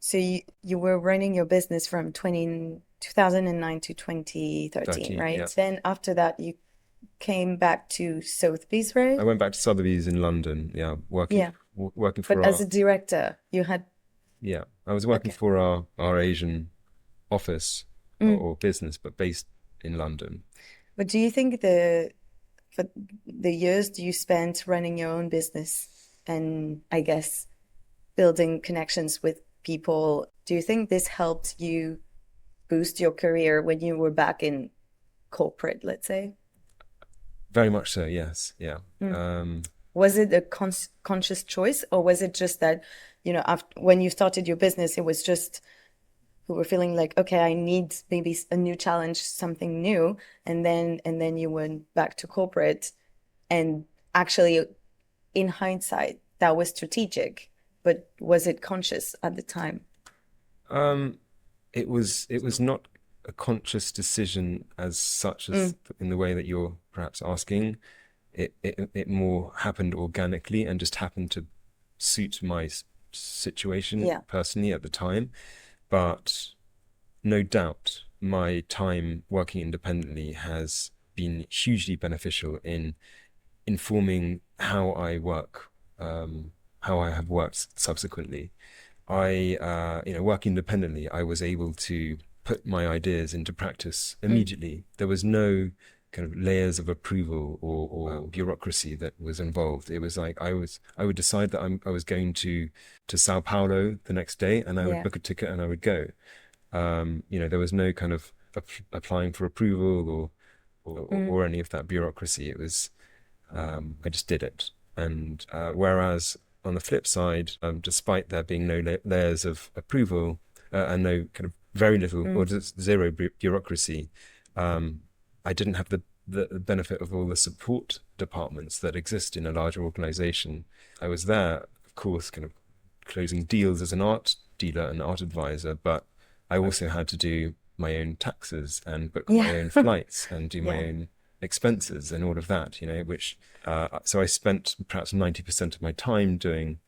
So you were running your business from 2009 to 2013, 13, right? yeah. Then after that, you came back to Sotheby's, I right? went back to Sotheby's in London, yeah, Yeah. working But for as a director, you had, yeah, I was working okay. for our Asian office Mm. or business, but based in London. But do you think for the years you spent running your own business and I guess building connections with people, do you think this helped you boost your career when you were back in corporate, let's say? Very much so, yes, yeah. Mm. Was it a conscious choice, or was it just that, after when you started your business, it was just you were feeling like, okay, I need maybe a new challenge, something new, and then you went back to corporate, and actually, in hindsight, that was strategic, but was it conscious at the time? Um, it was not a conscious decision as such Mm. as in the way that you're perhaps asking. It more happened organically and just happened to suit my situation Yeah. personally at the time. But no doubt, my time working independently has been hugely beneficial in informing how I work, how I have worked subsequently. Working independently, I was able to put my ideas into practice Mm. immediately. There was no kind of layers of approval or bureaucracy that was involved. It was like I would decide that I was going to Sao Paulo the next day, and I would Yeah. book a ticket and I would go. There was no kind of applying for approval Mm. or any of that bureaucracy. It was I just did it. And whereas on the flip side, despite there being no layers of approval and no kind of very little or Mm. just zero bureaucracy, I didn't have the benefit of all the support departments that exist in a larger organization. I was there, of course, kind of closing deals as an art dealer and art advisor, but I also had to do my own taxes and book my Yeah. own flights and do my Yeah. own expenses and all of that, which so I spent perhaps 90% of my time doing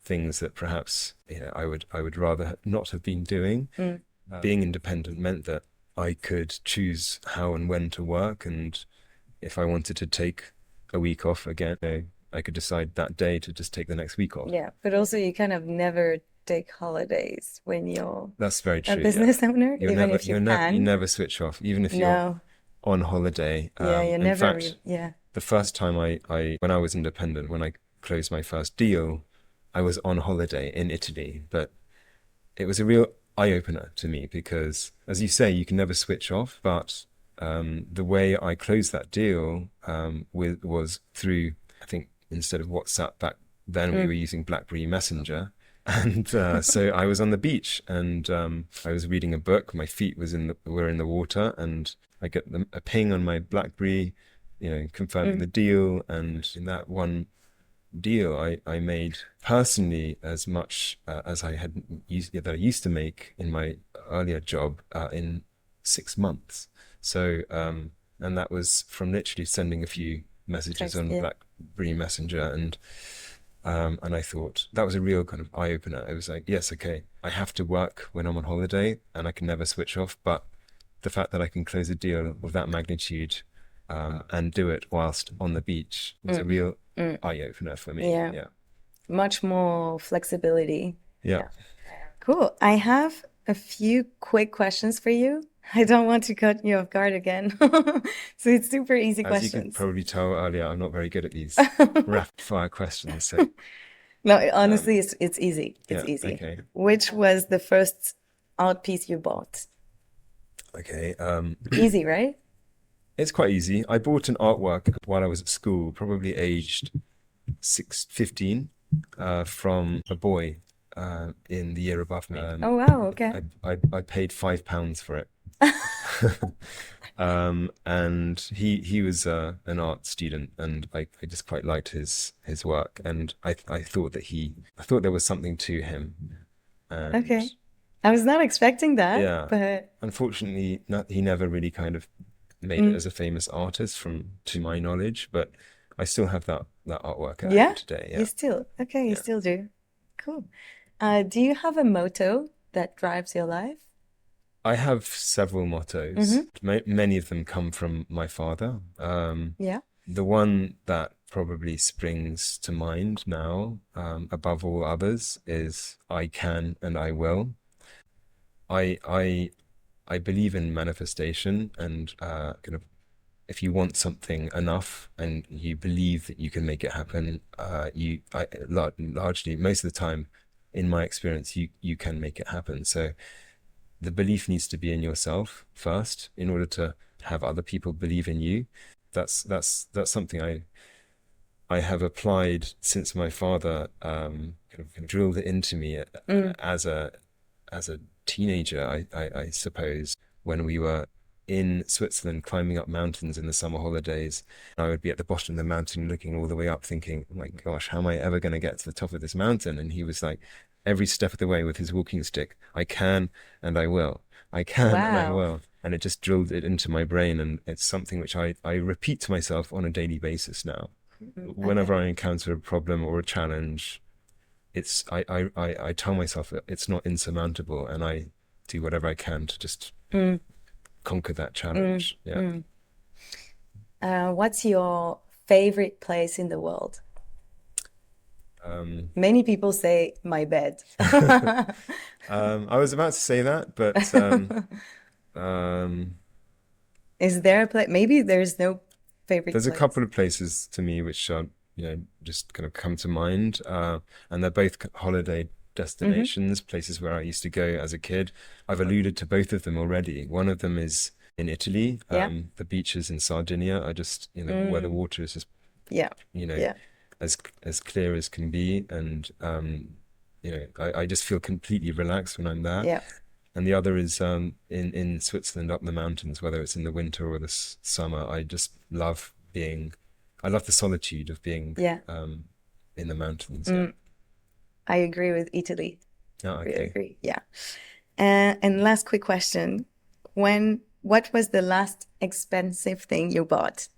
things that perhaps I would rather not have been doing. Mm. Being independent meant that I could choose how and when to work, and if I wanted to take a week off again, I could decide that day to just take the next week off. Yeah. But also, you kind of never take holidays when you're That's very a true, yeah. business owner, You're even never if you you're never you can. never switch off, even if you're No. on holiday. Yeah, you're In never fact, really, yeah. the first time when I was independent, when I closed my first deal, I was on holiday in Italy, but it was a real eye opener to me because, as you say, you can never switch off. But the way I closed that deal was through, I think, instead of WhatsApp back then, we Mm. were using BlackBerry Messenger. And so I was on the beach and I was reading a book. My feet were in the water, and I get a ping on my BlackBerry, confirming Mm. the deal. And in that one deal, I made personally as much as that I used to make in my earlier job in 6 months. So and that was from literally sending a few messages Text, on yeah. BlackBerry Messenger, and I thought that was a real kind of eye opener. It was like, yes, okay, I have to work when I'm on holiday, and I can never switch off. But the fact that I can close a deal of that magnitude and do it whilst on the beach was a Mm. real Mm. eye opener for me. Yeah. Yeah. Much more flexibility. Yeah. Yeah. Cool. I have a few quick questions for you. I don't want to cut you off guard again. So it's super easy As you could questions. probably tell earlier, I'm not very good at these rapid fire questions. So, No, um, honestly, it's easy. It's yeah, easy. okay. Which was the first art piece you bought? Okay. Easy, right? It's quite easy. I bought an artwork while I was at school, probably aged 15, from a boy in the year above me. Oh, wow. Okay. I paid £5 for it. And he was an art student, and I just quite liked his work, and I thought there was something to him, and Okay. I was not expecting that, yeah, but unfortunately, he never really kind of made it mm, as a famous artist, to my knowledge, but I still have that artwork at home yeah, today. you Yeah, still, okay, you yeah. still do. Cool. Do you have a motto that drives your life? I have several mottos. Many of them come from my father. Yeah. The one that probably springs to mind now, above all others, is I can and I will. I I I believe in manifestation and kind of if you want something enough and you believe that you can make it happen, largely most of the time, in my experience, you can make it happen. So the belief needs to be in yourself first in order to have other people believe in you. That's something I have applied since my father kind of drilled it into me as a teenager, I suppose, when we were in Switzerland climbing up mountains in the summer holidays. I would be at the bottom of the mountain looking all the way up thinking, oh my gosh, how am I ever going to get to the top of this mountain? And he was like, every step of the way with his walking stick, I can and I will. I can and I Wow. will. And it just drilled it into my brain. And it's something which I repeat to myself on a daily basis now. Whenever I encounter a problem or a challenge, I tell myself that it's not insurmountable and I do whatever I can to just conquer that challenge. Yeah. What's your favorite place in the world? Many people say my bed. I was about to say that, but Is there a place? Maybe there's no favorite there's a place. couple of places to me which are, just kind of come to mind, and they're both holiday destinations, places where I used to go as a kid. I've alluded to both of them already. One of them is in Italy. Yeah. The beaches in Sardinia are just, where the water is just, Yeah. you know, Yeah. as clear as can be, and I just feel completely relaxed when I'm there. Yeah. And the other is in Switzerland up the mountains, whether it's in the winter or the summer. I just love I love the solitude of being Yeah. in the mountains. Yeah. I agree with Italy. Oh, Really okay. agree. Yeah. And last quick question. What was the last expensive thing you bought?